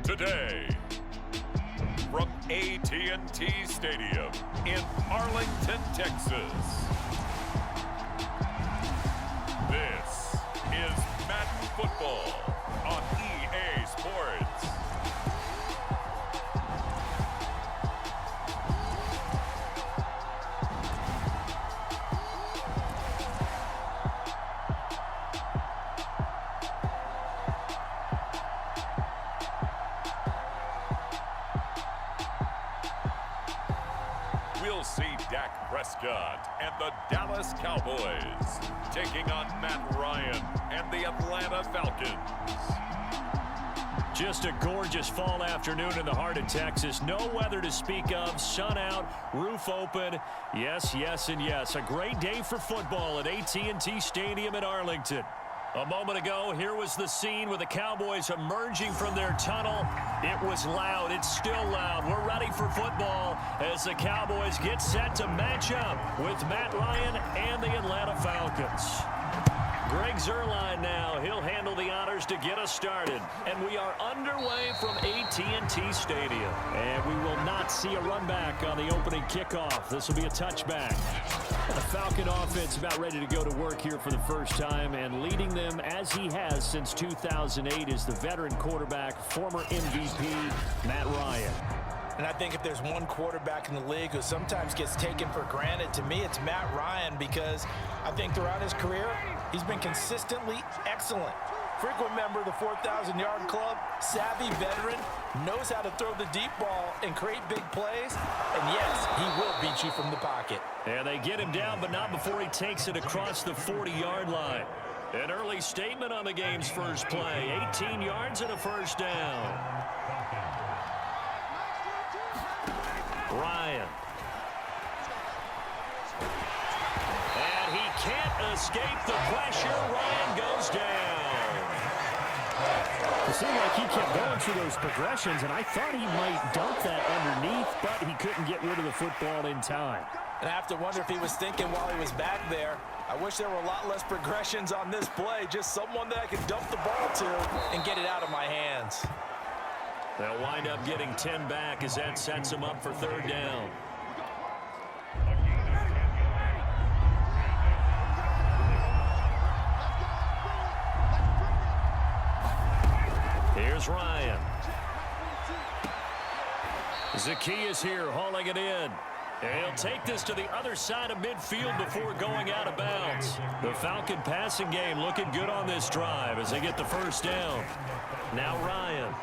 Today, from AT&T Stadium in Arlington, Texas, this is Madden Football on EA Sports. We'll see Dak Prescott and the Dallas Cowboys taking on Matt Ryan and the Atlanta Falcons. Just a gorgeous fall afternoon in the heart of Texas. No weather to speak of. Sun out, roof open. Yes, yes, and yes. A great day for football at AT&T Stadium in Arlington. A moment ago, here was the scene with the Cowboys emerging from their tunnel. It was loud. It's still loud. We're ready for football as the Cowboys get set to match up with Matt Ryan and the Atlanta Falcons. Greg Zuerlein now. He'll handle the honors to get us started. And we are underway from AT&T Stadium. And we will not see a run back on the opening kickoff. This will be a touchback. The Falcon offense about ready to go to work here for the first time, and leading them as he has since 2008 is the veteran quarterback, former MVP, Matt Ryan. And I think if there's one quarterback in the league who sometimes gets taken for granted, to me it's Matt Ryan, because I think throughout his career, he's been consistently excellent. Frequent member of the 4,000-yard club, savvy veteran, knows how to throw the deep ball and create big plays. And yes, he will beat you from the pocket. And they get him down, but not before he takes it across the 40-yard line. An early statement on the game's first play. 18 yards and a first down. Ryan. And he can't escape the pressure. Ryan goes down. It seemed like he kept going through those progressions, and I thought he might dunk that underneath, but he couldn't get rid of the football in time. And I have to wonder if he was thinking while he was back there, I wish there were a lot less progressions on this play, just someone that I could dump the ball to and get it out of my hands. They'll wind up getting 10 back as that sets them up for third down. Here's Ryan. Zacchaeus here hauling it in. He'll take this to the other side of midfield before going out of bounds. The Falcon passing game looking good on this drive as they get the first down. Now Ryan.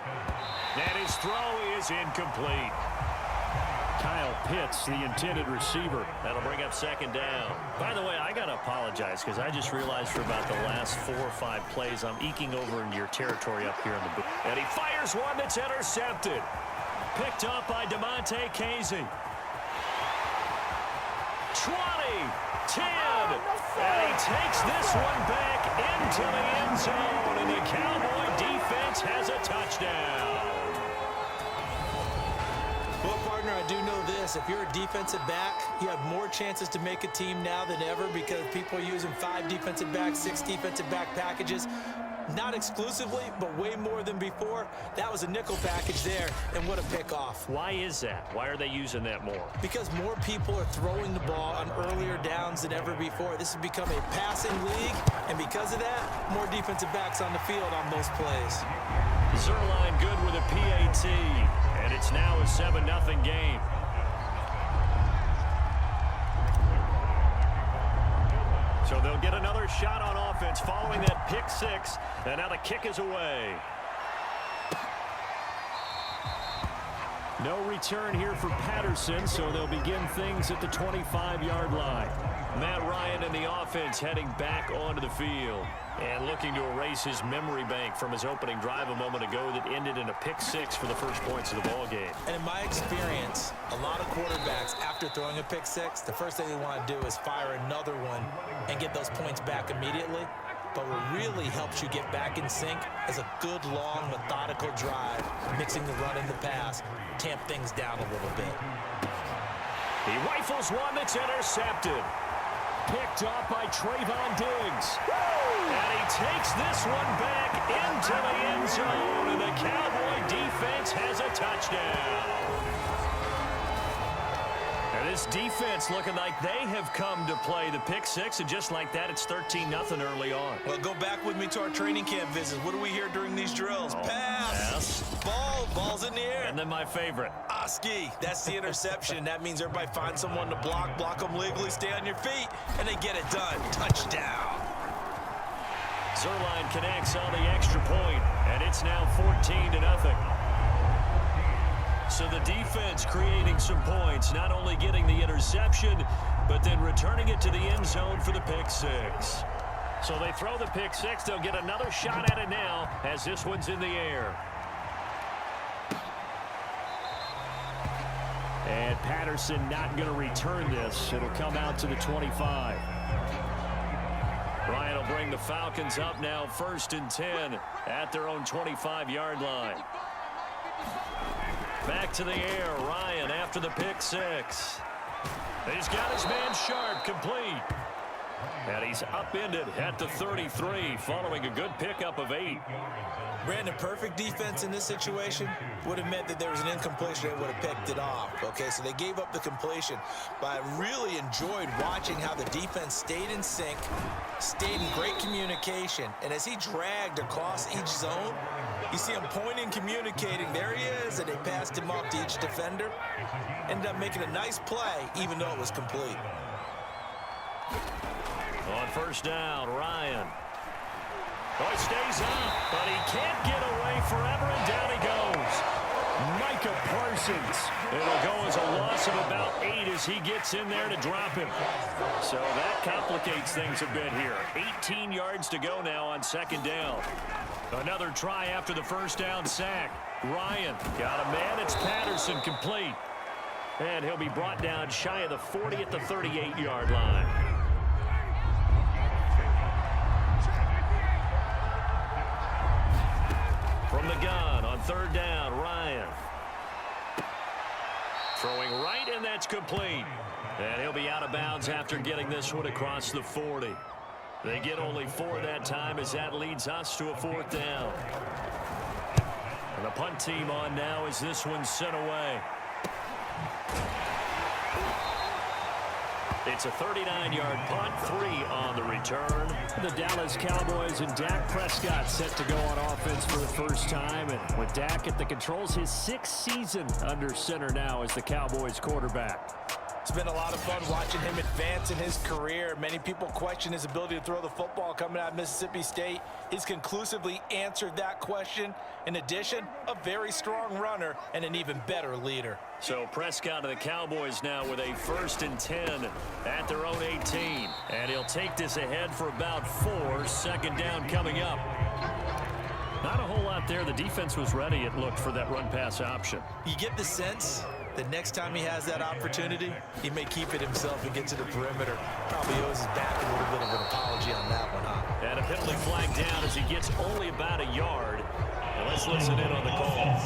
And his throw is incomplete. Kyle Pitts, the intended receiver. That'll bring up second down. By the way, I got to apologize because I just realized for about the last 4 or 5 plays, I'm eking over into your territory up here in the booth. And he fires one that's intercepted. Picked up by DeMonte Casey. 20, 10, and he takes this one back into the end zone, and the Cowboy defense has a touchdown. Well, partner, I do know this. If you're a defensive back, you have more chances to make a team now than ever because people are using 5 defensive backs, 6 defensive back packages. Not exclusively, but way more than before. That was a nickel package there, and what a pickoff. Why is that? Why are they using that more? Because more people are throwing the ball on earlier downs than ever before. This has become a passing league, and because of that, more defensive backs on the field on those plays. Zuerlein good with a PAT, and it's now a 7-0 game. So they'll get another shot on offense following that pick 6, and now the kick is away. No return here for Patterson, so they'll begin things at the 25-yard line. Matt Ryan and the offense heading back onto the field and looking to erase his memory bank from his opening drive a moment ago that ended in a pick 6 for the first points of the ball game. And in my experience, a lot of quarterbacks, after throwing a pick 6, the first thing they want to do is fire another one and get those points back immediately. But what really helps you get back in sync is a good, long, methodical drive, mixing the run and the pass, tamp things down a little bit. He rifles one that's intercepted. Picked up by Trayvon Diggs. And he takes this one back into the end zone, and the Cowboy defense defense has a touchdown. And this defense looking like they have come to play the pick six, and just like that, it's 13-0 early on. Well, go back with me to our training camp visits. What do we hear during these drills? Pass. Ball's in the air. And then my favorite. Oski, that's the interception. That means everybody finds someone to block them legally, stay on your feet, and they get it done. Touchdown. Zerline connects on the extra point, and it's now 14-0. So the defense creating some points, not only getting the interception, but then returning it to the end zone for the pick six. So they throw the pick six. They'll get another shot at it now as this one's in the air. And Patterson not going to return this. It'll come out to the 25. Ryan will bring the Falcons up now 1st and 10 at their own 25-yard line. Back to the air. Ryan after the pick six. He's got his man Sharp complete. And he's upended at the 33 following a good pickup of 8. Brandon, perfect defense in this situation would have meant that there was an incompletion that would have picked it off. Okay, so they gave up the completion. But I really enjoyed watching how the defense stayed in sync, stayed in great communication. And as he dragged across each zone, you see him pointing, communicating. There he is, and they passed him off to each defender. Ended up making a nice play, even though it was complete. On 1st down, Ryan. Oh, he stays up, but he can't get away forever, and down he goes. Micah Parsons. It'll go as a loss of about 8 as he gets in there to drop him. So that complicates things a bit here. 18 yards to go now on 2nd down. Another try after the 1st down sack. Ryan got a man. It's Patterson complete. And he'll be brought down shy of the 40 at the 38-yard line. From the gun on 3rd down, Ryan. Throwing right, and that's complete. And he'll be out of bounds after getting this one across the 40. They get only 4 that time as that leads us to a 4th down. And the punt team on now as this one's sent away. It's a 39-yard punt, 3 on the return. The Dallas Cowboys and Dak Prescott set to go on offense for the first time. And with Dak at the controls, his 6th season under center now as the Cowboys quarterback. It's been a lot of fun watching him advance in his career. Many people question his ability to throw the football coming out of Mississippi State. He's conclusively answered that question. In addition, a very strong runner and an even better leader. So Prescott of the Cowboys now with a 1st and 10 at their own 18. And he'll take this ahead for about 4. 2nd down coming up. Not a whole lot there. The defense was ready, it looked, for that run-pass option. You get the sense that next time he has that opportunity, he may keep it himself and get to the perimeter. Probably owes his back a little bit of an apology on that one, huh? And a penalty flag down as he gets only about a yard. And let's listen in on the call.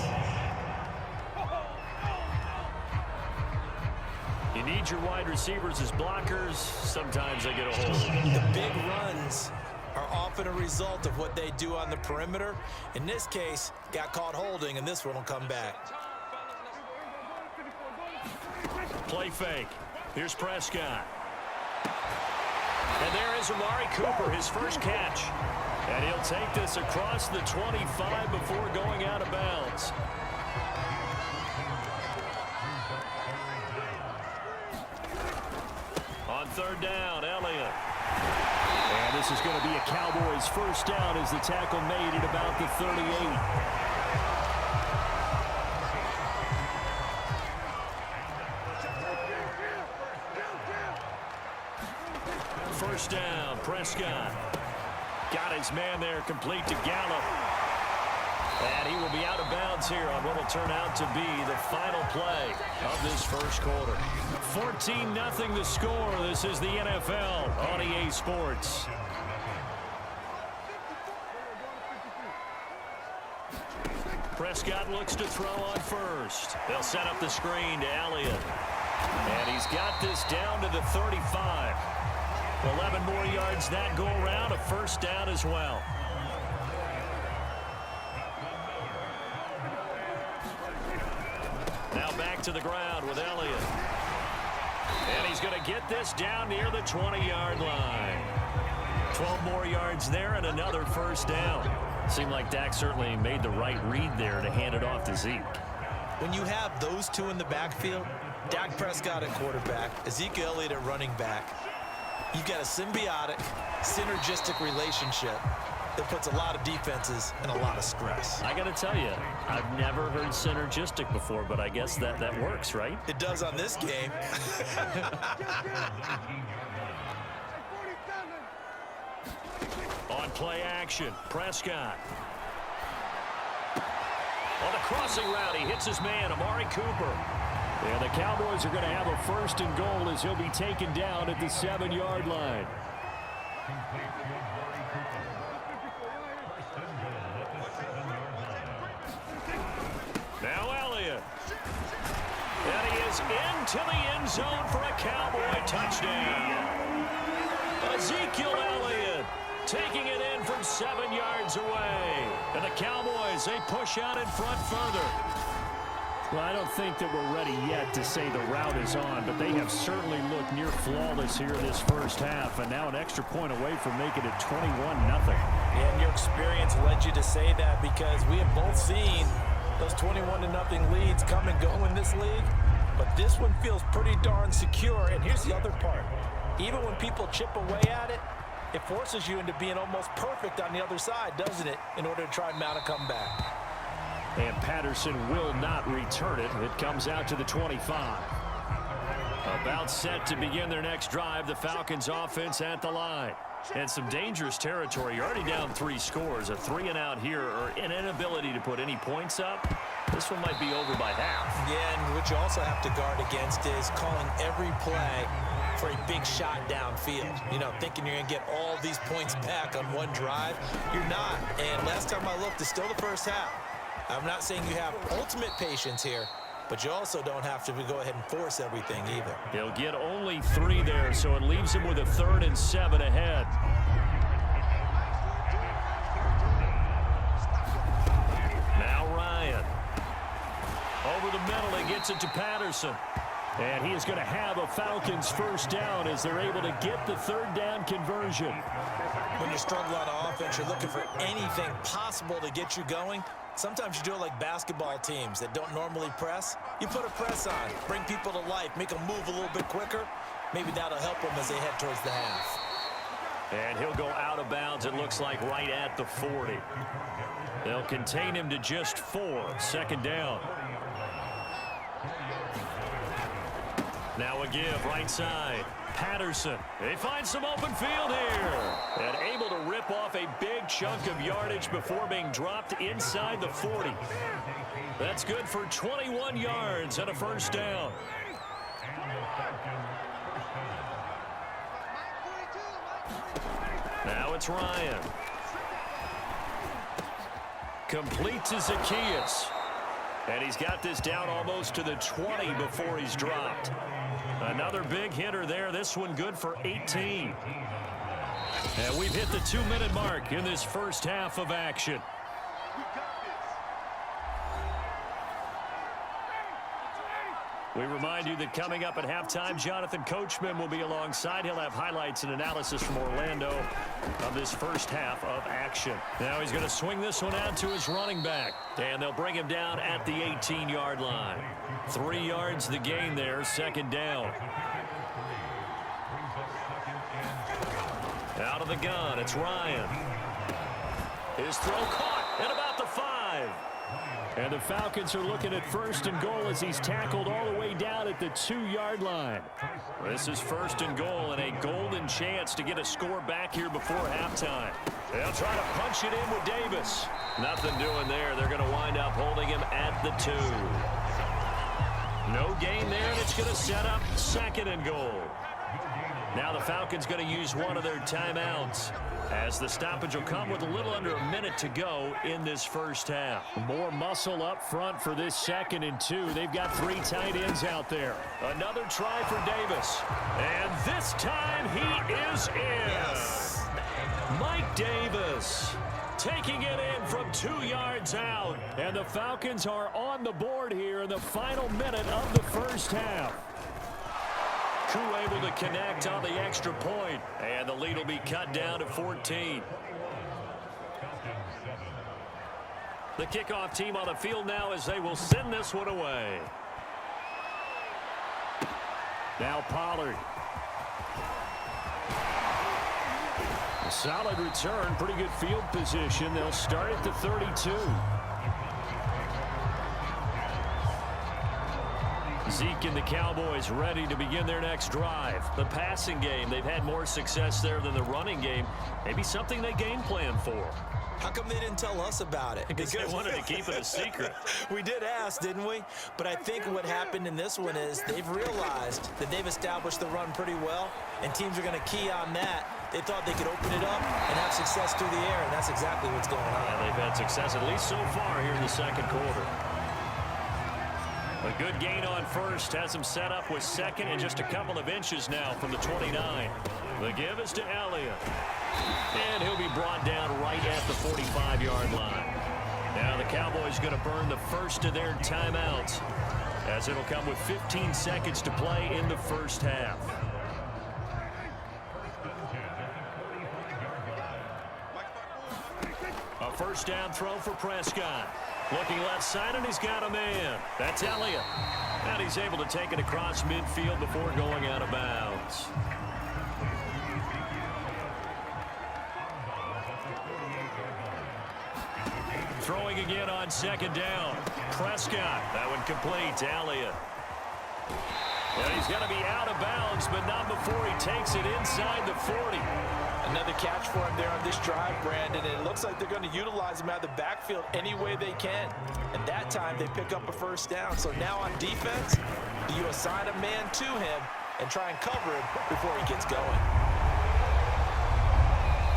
You need your wide receivers as blockers. Sometimes they get a hold. The big runs are often a result of what they do on the perimeter. In this case, got caught holding, and this one will come back. Play fake. Here's Prescott. And there is Amari Cooper, his first catch. And he'll take this across the 25 before going out of bounds. On 3rd down, Elliott. And this is going to be a Cowboys 1st down as the tackle made at about the 38. 1st down, Prescott. Got his man there complete to Gallup. And he will be out of bounds here on what will turn out to be the final play of this 1st quarter. 14-0 the score. This is the NFL on EA Sports. Prescott looks to throw on 1st. They'll set up the screen to Elliott. And he's got this down to the 35. 11 more yards that go around, a 1st down as well. Now back to the ground with Elliott. And he's going to get this down near the 20-yard line. 12 more yards there and another first down. Seemed like Dak certainly made the right read there to hand it off to Zeke. When you have those two in the backfield, Dak Prescott at quarterback, Ezekiel Elliott at running back, you've got a symbiotic, synergistic relationship that puts a lot of defenses in a lot of stress. I got to tell you, I've never heard synergistic before, but I guess that works, right? It does on this game. On play action, Prescott. On the crossing route, he hits his man, Amari Cooper. And the Cowboys are going to have a first and goal as he'll be taken down at the 7-yard line. Now Elliott. And he is into the end zone for a Cowboy touchdown. Ezekiel Elliott taking it in from 7 yards away. And the Cowboys, they push out in front further. Well, I don't think that we're ready yet to say the route is on, but they have certainly looked near flawless here this first half, and now an extra point away from making it 21-0. Yeah, and your experience led you to say that because we have both seen those 21-0 leads come and go in this league, but this one feels pretty darn secure. And here's the other part. Even when people chip away at it, it forces you into being almost perfect on the other side, doesn't it, in order to try and mount a comeback. And Patterson will not return it. It comes out to the 25. About set to begin their next drive, the Falcons offense at the line. And some dangerous territory. You're already down 3 scores. A 3-and-out here or an inability to put any points up. This one might be over by half. Yeah, and what you also have to guard against is calling every play for a big shot downfield. You know, thinking you're going to get all these points back on one drive. You're not. And last time I looked, it's still the first half. I'm not saying you have ultimate patience here, but you also don't have to go ahead and force everything either. He'll get only 3 there, so it leaves him with a 3rd and 7 ahead. Now Ryan. Over the middle, he gets it to Patterson. And he is going to have a Falcons first down as they're able to get the 3rd down conversion. When you struggle on offense, you're looking for anything possible to get you going. Sometimes you do it like basketball teams that don't normally press. You put a press on, bring people to life, make them move a little bit quicker. Maybe that'll help them as they head towards the half. And he'll go out of bounds, it looks like, right at the 40. They'll contain him to just 4. 2nd down. Now a give right side. Patterson. They find some open field here. And able to rip off a big chunk of yardage before being dropped inside the 40. That's good for 21 yards and a first down. Now it's Ryan. Complete to Zacchaeus. And he's got this down almost to the 20 before he's dropped. Another big hitter there. This one good for 18. And we've hit the 2-minute mark in this first half of action. We remind you that coming up at halftime, Jonathan Coachman will be alongside. He'll have highlights and analysis from Orlando of this first half of action. Now he's going to swing this one out to his running back. And they'll bring him down at the 18-yard line. 3 yards the gain there, 2nd down. Out of the gun, it's Ryan. His throw caught at about the 5. And the Falcons are looking at 1st and goal as he's tackled all the way down at the 2-yard line. This is 1st and goal and a golden chance to get a score back here before halftime. They'll try to punch it in with Davis. Nothing doing there. They're going to wind up holding him at the 2. No gain there, and it's going to set up 2nd and goal. Now the Falcons going to use one of their timeouts, as the stoppage will come with a little under a minute to go in this first half. More muscle up front for this 2nd and 2. They've got 3 tight ends out there. Another try for Davis. And this time he is in. Yes. Mike Davis taking it in from 2 yards out. And the Falcons are on the board here in the final minute of the first half. Crew able to connect on the extra point, and the lead will be cut down to 14. The kickoff team on the field now as they will send this one away. Now Pollard. A solid return, pretty good field position. They'll start at the 32. Zeke and the Cowboys ready to begin their next drive. The passing game, they've had more success there than the running game. Maybe something they game plan for. How come they didn't tell us about it? Because they wanted to keep it a secret. We did ask, didn't we? But I think what happened in this one is they've realized that they've established the run pretty well, and teams are going to key on that. They thought they could open it up and have success through the air, and that's exactly what's going on. Yeah, they've had success at least so far here in the second quarter. A good gain on first has him set up with second and just a couple of inches now from the 29. The give is to Elliott. And he'll be brought down right at the 45-yard line. Now the Cowboys going to burn the first of their timeouts, as it'll come with 15 seconds to play in the first half. A first down throw for Prescott. Looking left side, and he's got a man. That's Elliott. And he's able to take it across midfield before going out of bounds. Throwing again on second down. Prescott. That one complete to Elliott. And he's going to be out of bounds, but not before he takes it inside the 40. Another catch for him there on this drive, Brandon, and it looks like they're going to utilize him out of the backfield any way they can. And that time they pick up a first down. So now on defense, you assign a man to him and try and cover him before he gets going.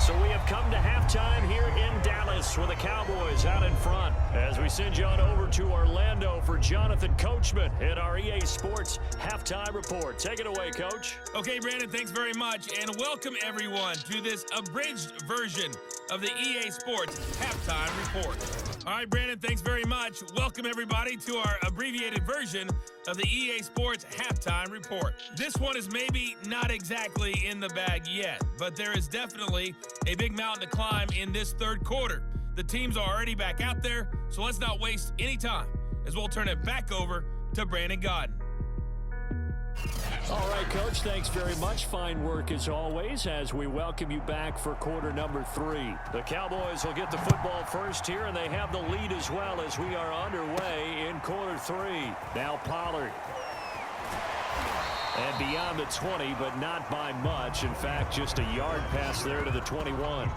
So we have come to halftime here in Dallas with the Cowboys out in front, as we send you on over to Orlando for Jonathan Coachman in our EA Sports Halftime Report. Take it away, Coach. Okay, Brandon, thanks very much, and welcome everyone to this abridged version of the EA Sports Halftime Report. All right, Brandon, thanks very much. Welcome everybody to our abbreviated version of the EA Sports Halftime Report. This one is maybe not exactly in the bag yet, but there is definitely a big mountain to climb in this third quarter. The teams are already back out there, so let's not waste any time as we'll turn it back over to Brandon Godden. All right, Coach, thanks very much. Fine work as always as we welcome you back for quarter number 3. The Cowboys will get the football first here, and they have the lead as well as we are underway in quarter 3. Now Pollard. And beyond the 20, but not by much. In fact, just a yard pass there to the 21.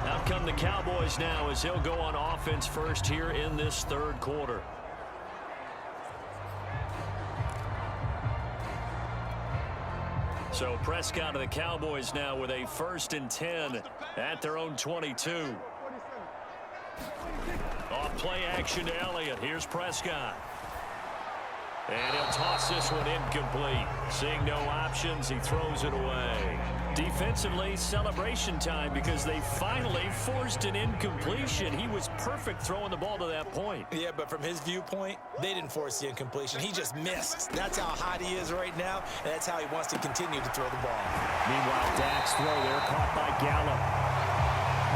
Out come the Cowboys now as they'll go on offense first here in this third quarter. So Prescott of the Cowboys now with a 1st and 10 at their own 22. Off play action to Elliott. Here's Prescott. And he'll toss this one incomplete. Seeing no options, he throws it away. Defensively, celebration time because they finally forced an incompletion. He was perfect throwing the ball to that point. Yeah, but from his viewpoint, they didn't force the incompletion. He just missed. That's how hot he is right now, and that's how he wants to continue to throw the ball. Meanwhile, Dak's throw there caught by Gallup.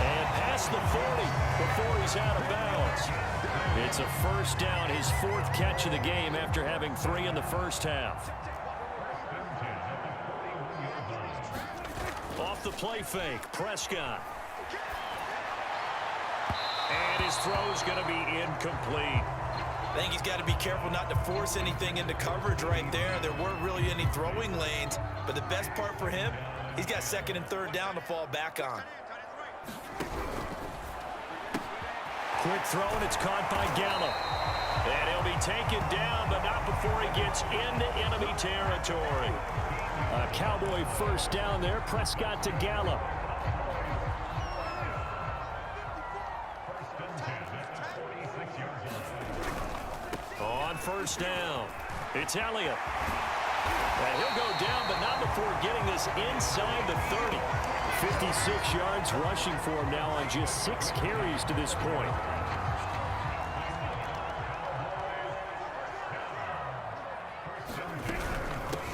And past the 40 before he's out of bounds. It's a first down, his 4th catch of the game after having 3 in the first half. Off the play fake, Prescott. And his throw's going to be incomplete. I think he's got to be careful not to force anything into coverage right there. There weren't really any throwing lanes, but the best part for him, he's got 2nd and 3rd down to fall back on. Quick throw, and it's caught by Gallup. And he'll be taken down, but not before he gets into enemy territory. A Cowboy first down there. Prescott to Gallup. On first down, it's Elliott. And he'll go down, but not before getting this inside the 30. 56 yards rushing for him now on just 6 carries to this point.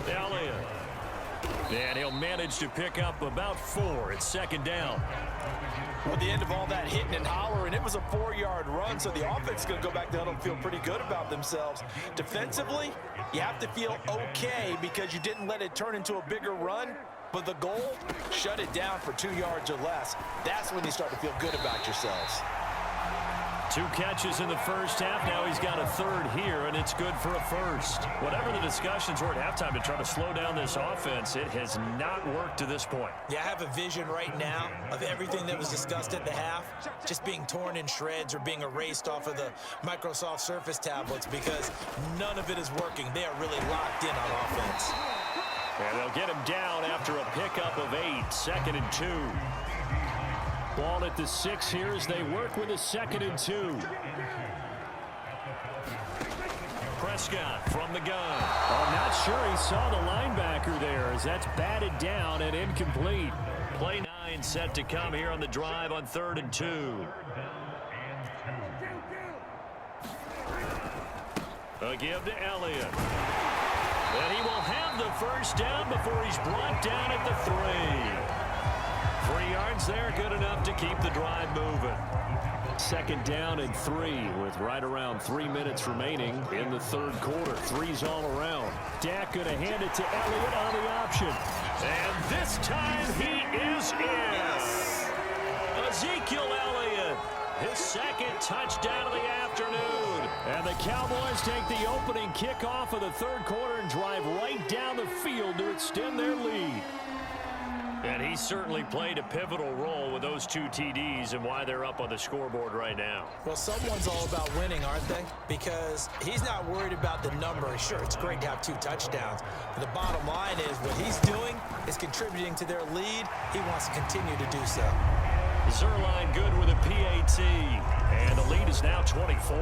Elliott. And he'll manage to pick up about 4. It's second down. Well, at the end of all that hitting and hollering, it was a 4-yard run, so the offense is going to go back down and feel pretty good about themselves. Defensively, you have to feel okay because you didn't let it turn into a bigger run, but the goal, shut it down for 2 yards or less. That's when you start to feel good about yourselves. 2 catches in the first half. Now he's got a 3rd here, and it's good for a 1st. Whatever the discussions were at halftime to try to slow down this offense, it has not worked to this point. Yeah, I have a vision right now of everything that was discussed at the half just being torn in shreds or being erased off of the Microsoft Surface tablets because none of it is working. They are really locked in on offense. And they'll get him down after a pickup of 8, 2nd and 2. Ball at the 6 here as they work with a 2nd and 2. Prescott from the gun. I'm not sure he saw the linebacker there as that's batted down and incomplete. Play 9 set to come here on the drive on 3rd and 2. A give to Elliott. And he will have the first down before he's brought down at the 3. 3 yards there, good enough to keep the drive moving. 2nd down and 3 with right around 3 minutes remaining in the 3rd quarter. 3's all around. Dak going to hand it to Elliott on the option. And this time he is in. Ezekiel Elliott, his 2nd touchdown of the afternoon. And the Cowboys take the opening kickoff of the 3rd quarter and drive right down the field to extend their lead. And he certainly played a pivotal role with those 2 TDs and why they're up on the scoreboard right now. Well, someone's all about winning, aren't they? Because he's not worried about the number. Sure, it's great to have 2 touchdowns. But the bottom line is what he's doing is contributing to their lead. He wants to continue to do so. Zerline good with a PAT. And the lead is now 24.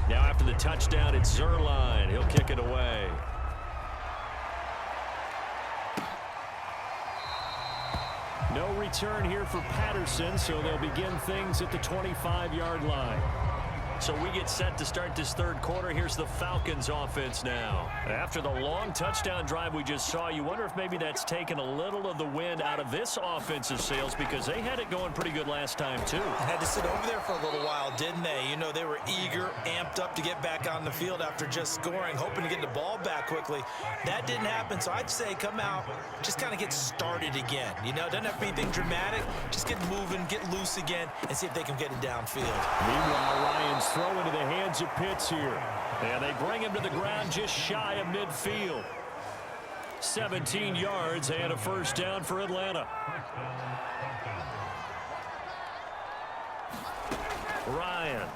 Now after the touchdown, it's Zerline. He'll kick it away. No return here for Patterson, so they'll begin things at the 25-yard line. So we get set to start this 3rd quarter. Here's the Falcons offense now. After the long touchdown drive we just saw, you wonder if maybe that's taken a little of the wind out of this offensive sails because they had it going pretty good last time too. Had to sit over there for a little while, didn't they? You know, they were eager, amped up to get back on the field after just scoring, hoping to get the ball back quickly. That didn't happen, so I'd say come out, just kind of get started again. You know, doesn't have to be anything dramatic. Just get moving, get loose again, and see if they can get it downfield. Meanwhile, Ryan's throw into the hands of Pitts here. And they bring him to the ground just shy of midfield. 17 yards and a first down for Atlanta. Ryan.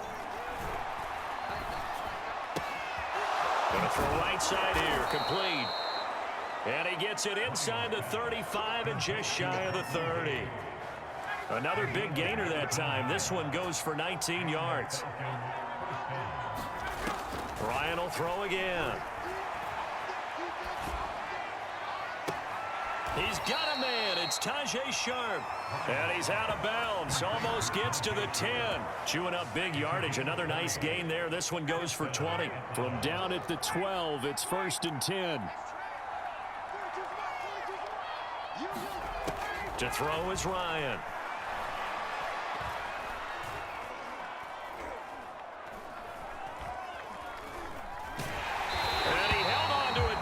Going to throw right side here, complete. And he gets it inside the 35 and just shy of the 30. Another big gainer that time. This one goes for 19 yards. Ryan will throw again. He's got a man. It's Tajay Sharp. And he's out of bounds. Almost gets to the 10. Chewing up big yardage. Another nice gain there. This one goes for 20. From down at the 12, it's 1st and 10. To throw is Ryan.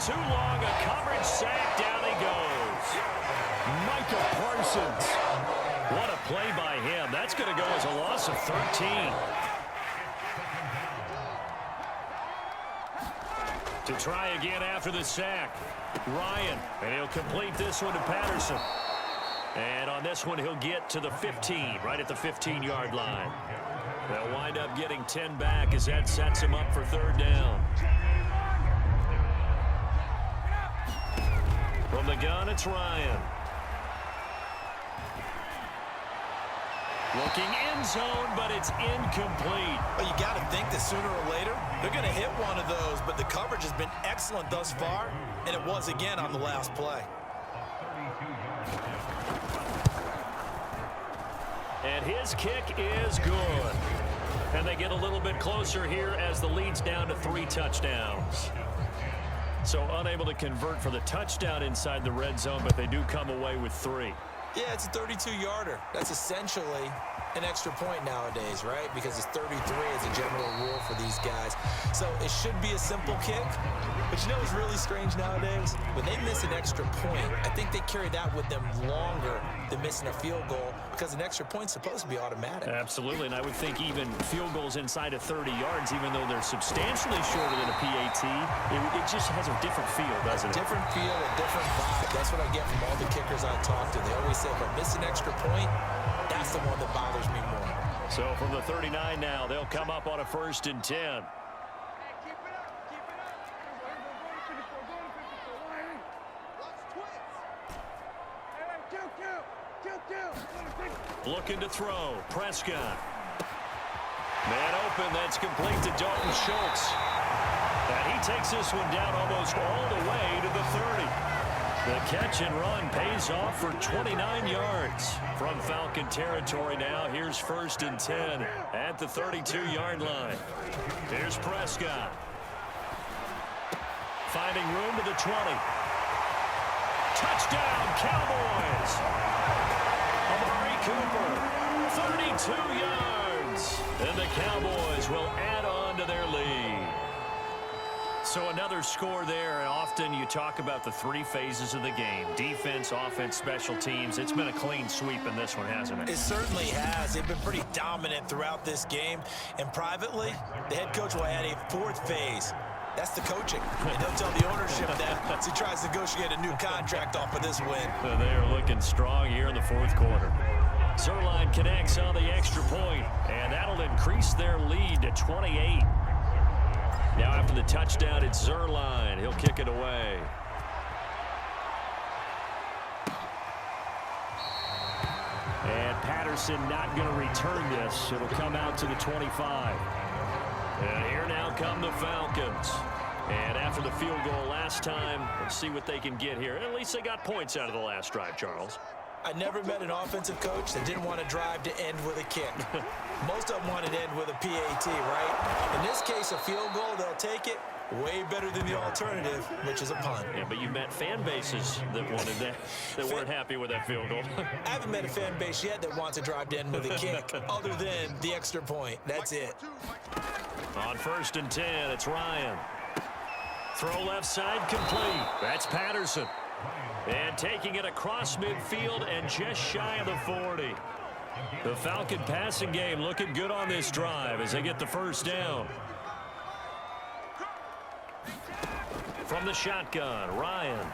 Too long, a coverage sack, down he goes. Micah Parsons. What a play by him. That's going to go as a loss of 13. To try again after the sack. Ryan, and he'll complete this one to Patterson. And on this one, he'll get to the 15, right at the 15-yard line. They'll wind up getting 10 back as that sets him up for 3rd down. From the gun, it's Ryan. Looking end zone, but it's incomplete. Well, you got to think that sooner or later, they're going to hit one of those, but the coverage has been excellent thus far, and it was again on the last play. And his kick is good. And they get a little bit closer here as the lead's down to 3 touchdowns. So unable to convert for the touchdown inside the red zone, but they do come away with 3. Yeah, it's a 32-yarder. That's essentially an extra point nowadays, right? Because it's 33 as a general rule for these guys. So it should be a simple kick. But you know what's really strange nowadays? When they miss an extra point, I think they carry that with them longer than missing a field goal because an extra point's supposed to be automatic. Absolutely, and I would think even field goals inside of 30 yards, even though they're substantially shorter than a PAT, it just has a different feel, doesn't it? Different feel, a different vibe. That's what I get from all the kickers I talk to. They always say, if I miss an extra point, that's the one that bothers me more. So from the 39 now, they'll come up on a 1st and 10. Looking to throw. Prescott. Man open. That's complete to Dalton Schultz. And he takes this one down almost all the way to the 30. The catch and run pays off for 29 yards. From Falcon territory now, here's 1st and 10 at the 32-yard line. Here's Prescott. Finding room to the 20. Touchdown, Cowboys! Cooper, 32 yards. And the Cowboys will add on to their lead. So another score there, and often you talk about the 3 phases of the game. Defense, offense, special teams. It's been a clean sweep in this one, hasn't it? It certainly has. They've been pretty dominant throughout this game. And privately, the head coach will add a 4th phase. That's the coaching. And he'll tell the ownership that as he tries to negotiate a new contract off of this win. So they are looking strong here in the 4th quarter. Zerline connects on the extra point, and that'll increase their lead to 28. Now after the touchdown, it's Zerline. He'll kick it away. And Patterson not going to return this. It'll come out to the 25. And here now come the Falcons. And after the field goal last time, let's see what they can get here. At least they got points out of the last drive, Charles. I never met an offensive coach that didn't want to drive to end with a kick. Most of them want to end with a PAT, right? In this case, a field goal, they'll take it. Way better than the alternative, which is a punt. Yeah, but you met fan bases that wanted that, weren't happy with that field goal. I haven't met a fan base yet that wants to drive to end with a kick, other than the extra point. That's it. On 1st and 10, it's Ryan. Throw left side complete. That's Patterson. And taking it across midfield and just shy of the 40. The Falcon passing game looking good on this drive as they get the 1st down. From the shotgun, Ryan.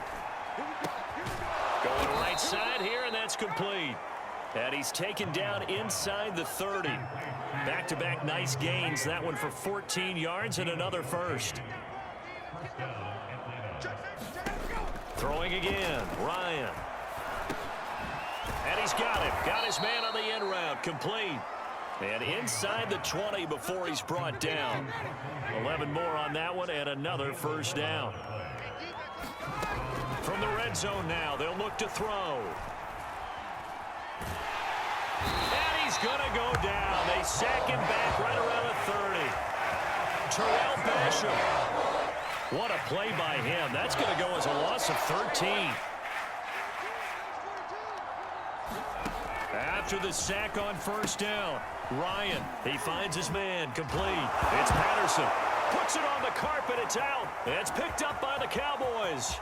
Going right side here, and that's complete. And he's taken down inside the 30. Back-to-back nice gains. That one for 14 yards and another 1st. Throwing again, Ryan. And he's got it. Got his man on the end route. Complete. And inside the 20 before he's brought down. 11 more on that one and another 1st down. From the red zone now, they'll look to throw. And he's going to go down. They sack him back right around the 30. Terrell Basham. What a play by him. That's going to go as a loss of 13. After the sack on 1st down, Ryan, he finds his man, complete. It's Patterson. Puts it on the carpet. It's out. It's picked up by the Cowboys.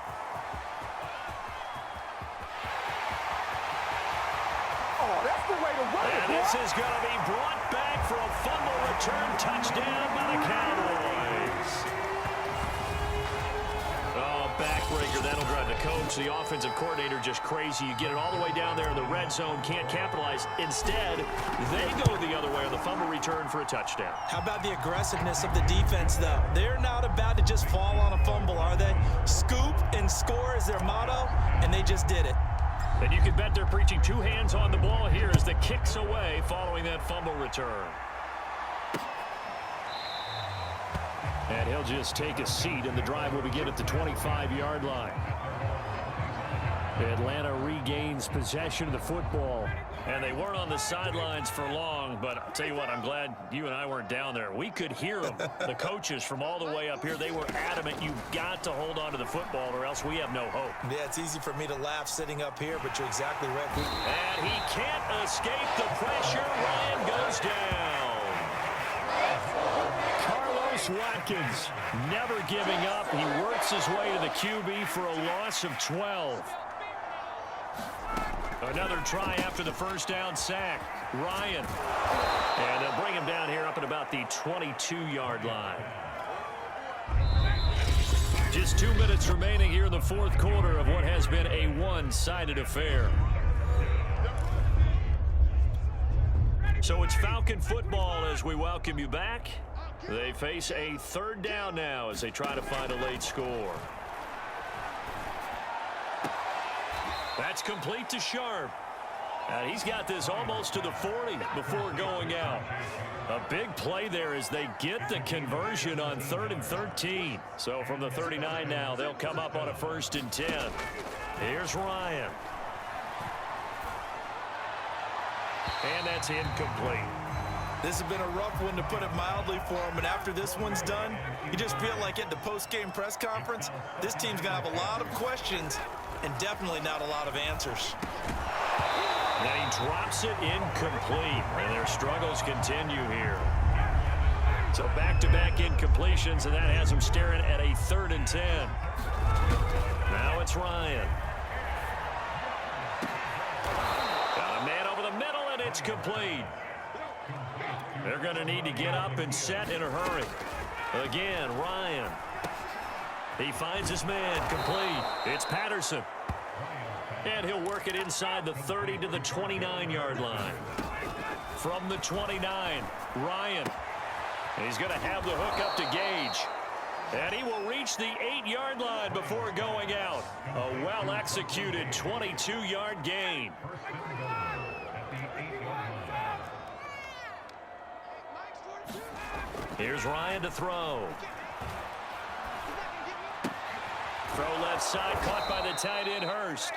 Oh, that's the way to run it, And boy. this is going to be brought back for a fumble return touchdown by the Cowboys. Oh, backbreaker. That'll drive the coach, the offensive coordinator, just crazy. You get it all the way down there in the red zone, can't capitalize. Instead, they go the other way on the fumble return for a touchdown. How about the aggressiveness of the defense, though? They're not about to just fall on a fumble, are they? Scoop and score is their motto, and they just did it. And you can bet they're preaching 2 hands on the ball here as they Atlanta kicks away following that fumble return. And he'll just take a seat, and the drive will begin at the 25-yard line. Atlanta regains possession of the football. And they weren't on the sidelines for long, but I'll tell you what, I'm glad you and I weren't down there. We could hear them. The coaches from all the way up here, they were adamant, you've got to hold on to the football or else we have no hope. Yeah, it's easy for me to laugh sitting up here, but you're exactly right. And he can't escape the pressure. Ryan goes down. Carlos Watkins never giving up. He works his way to the QB for a loss of 12. Another try after the first down sack. Ryan. And they'll bring him down here up at about the 22-yard line. Just 2 minutes remaining here in the fourth quarter of what has been a one-sided affair. So it's Falcon football as we welcome you back. They face a third down now as they try to find a late score. That's complete to Sharp. And he's got this almost to the 40 before going out. A big play there as they get the conversion on 3rd and 13. So from the 39 now, they'll come up on a 1st and 10. Here's Ryan. And that's incomplete. This has been a rough one, to put it mildly, for him. And after this one's done, you just feel like at the post-game press conference, this team's going to have a lot of questions and definitely not a lot of answers. And he drops it incomplete. And their struggles continue here. So back-to-back incompletions, and that has them staring at a 3rd and 10. Now it's Ryan. Got a man over the middle, and it's complete. They're going to need to get up and set in a hurry. Again, Ryan. He finds his man, complete. It's Patterson. And he'll work it inside the 30 to the 29-yard line. From the 29, Ryan. And he's going to have the hook up to Gage. And he will reach the 8-yard line before going out. A well-executed 22-yard gain. Here's Ryan to throw. Throw left side, caught by the tight end, Hurst.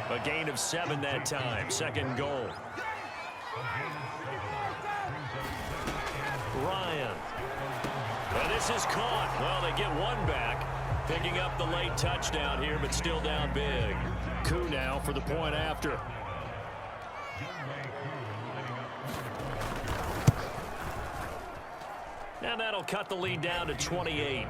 A gain of 7 that time, 2nd goal. Ryan. And this is caught. Well, they get one back, picking up the late touchdown here, but still down big. Coup now for the point after. And that'll cut the lead down to 28.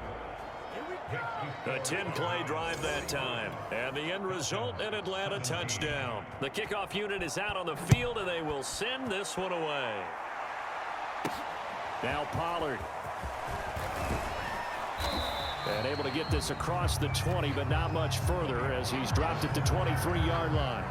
A 10-play drive that time. And the end result, an Atlanta touchdown. The kickoff unit is out on the field, and they will send this one away. Now Pollard. And able to get this across the 20, but not much further as he's dropped it to 23-yard line.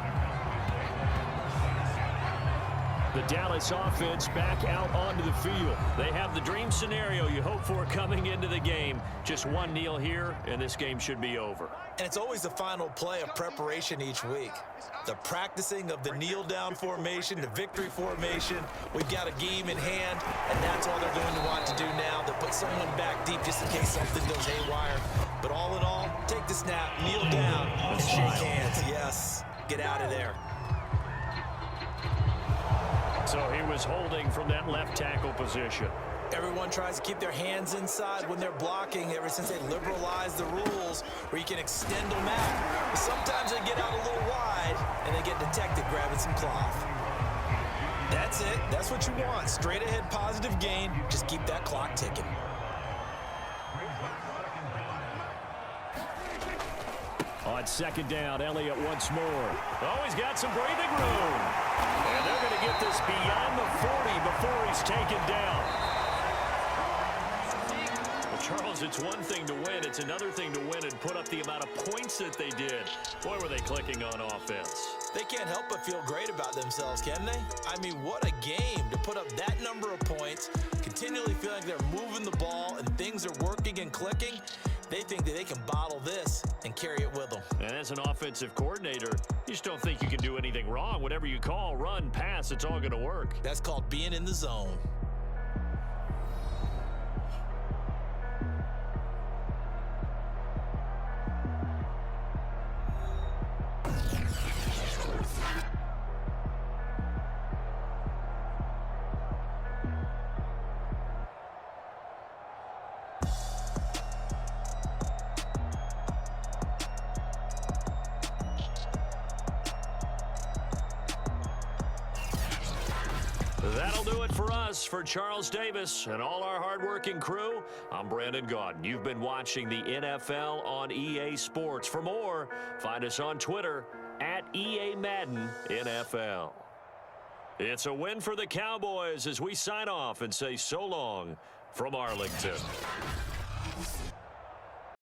The Dallas offense back out onto the field. They have the dream scenario you hope for coming into the game. Just one kneel here, and this game should be over. And it's always the final play of preparation each week. The practicing of the kneel-down formation, the victory formation. We've got a game in hand, and that's all they're going to want to do now. They'll put someone back deep just in case something goes haywire. But all in all, take the snap, kneel down, and shake hands. Yes, get out of there. So he was holding from that left tackle position. Everyone tries to keep their hands inside when they're blocking ever since they liberalized the rules where you can extend them out. But sometimes they get out a little wide and they get detected grabbing some cloth. That's it. That's what you want. Straight ahead positive gain. Just keep that clock ticking. On 2nd down, Elliott once more. Oh, he's got some breathing room. And they're going to get this beyond the 40 before he's taken down. Well, Charles, it's one thing to win. It's another thing to win and put up the amount of points that they did. Boy, were they clicking on offense. They can't help but feel great about themselves, can they? I mean, what a game to put up that number of points, continually feeling they're moving the ball and things are working and clicking. They think that they can bottle this and carry it with them. And as an offensive coordinator, you just don't think you can do anything wrong. Whatever you call, run, pass, it's all going to work. That's called being in the zone. That'll do it for us. For Charles Davis and all our hardworking crew, I'm Brandon Gaudin. You've been watching the NFL on EA Sports. For more, find us on Twitter at EA Madden NFL. It's a win for the Cowboys as we sign off and say so long from Arlington.